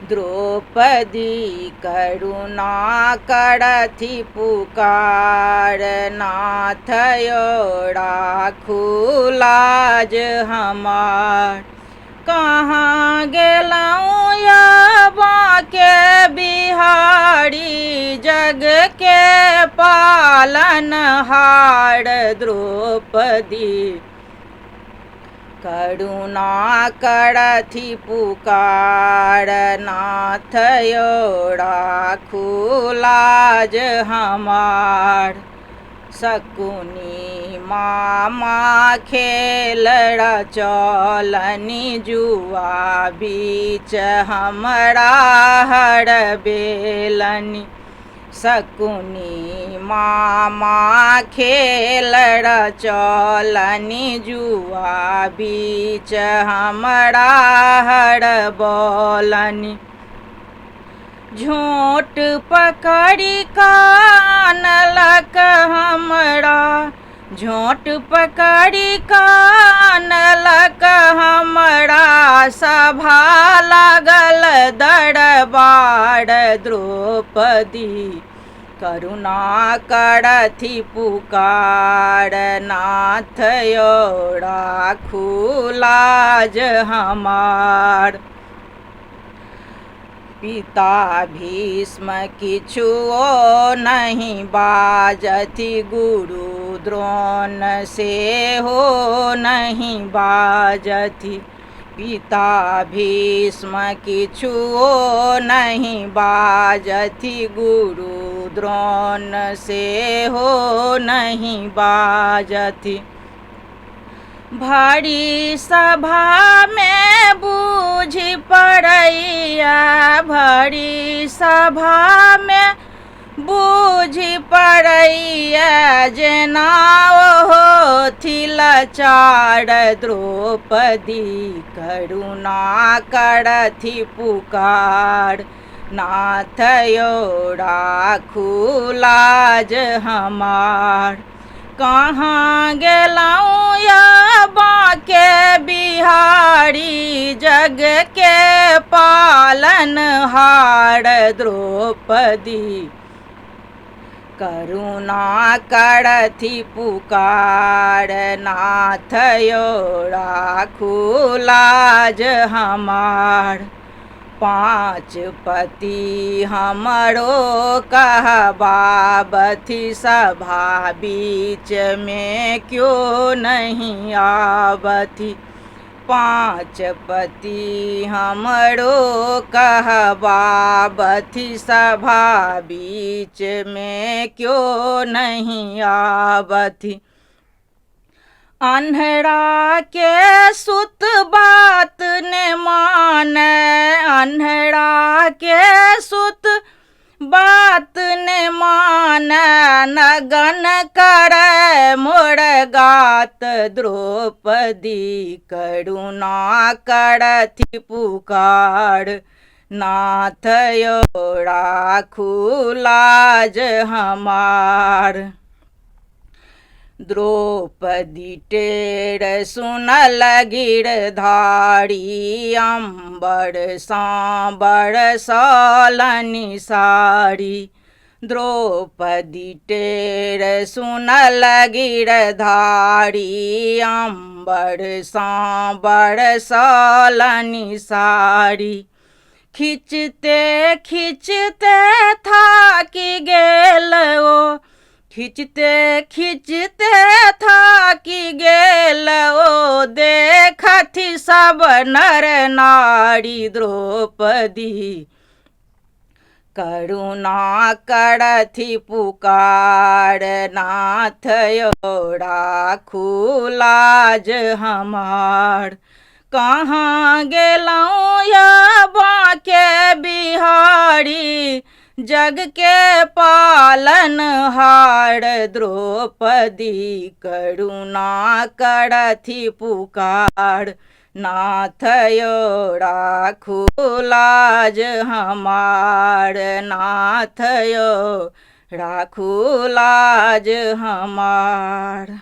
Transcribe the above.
द्रौपदी करुणा करथि पुकार, नाथ योड़ा खुलाज हमार। कहाँ गेलौं या बाँके बिहारी, जग के पालनहार। द्रौपदी करुणा करथि पुकार, नाथ योड़ा खुलाज हमार। शकुनी मामा खेल रचलनि, जुआ बीच हमरा हरबेलनि। शकुनी मामा खेल रचलनि, जुआ बीच हमरा हरबौलनि। झोट पकड़ि कानलक हमरा, झोट पकड़ि कानलक हमरा। सभा लागल दरबार, द्रौपदी करुणा करथि पुकार, नाथ योड़ा खुलाज हमार। पिता भीष्म किछुओ नहीं बाजथि, गुरु द्रोण सेहो नहीं बाजथि। पिता भीष्म किछुओ नहीं बाजथि, गुरु द्रोण सेहो नहीं बाजथि। भारी सभा में बूझि पड़ैया, भारी सभा में बूझि पड़ैया, जेना ओहोथि लाचार। द्रौपदी करुणा करथि पुकार, नाथ योड़ा खुलाज हमार। कहाँ गेलौं या बाँके बिहारी, जग के पालनहार। द्रौपदी करुणा करथि पुकार, नाथ योड़ा खुलाज हमार। पाँच पति हमरो कहबावथि, सभा बीच में क्यों नहीं आवथि। पाँच पति हमरो कहबावथि, सभा बीच में क्यों नहीं आवथि। अन्हरा के सुत बात ने माने, अन्हरा के सुत बात ने माने। नगन करे मोर गात, द्रौपदी करुणा करथि पुकार, नाथ योड़ा खुलाज हमार। द्रौपदी टेढ़ सुनल गिरधारी, अम्बर सांबर सालनि साड़ी। द्रौपदी टेढ़ सुनल गिरधारी, अम्बर सांबर सालनि साड़ी। खिंचते खिंचते थाकि गेल ओ, खिंचते खिंचते थाकि गेल ओ, देखथि सब नर नारी। द्रौपदी करुणा करथि पुकार, नाथ योड़ा खुलाज हमार। कहाँ गेलौं या बाँके बिहारी, जग के पालनहार। द्रौपदी करुणा करथि पुकार, नाथ योड़ा खुलाज हमार। नाथ योड़ा खुलाज हमार।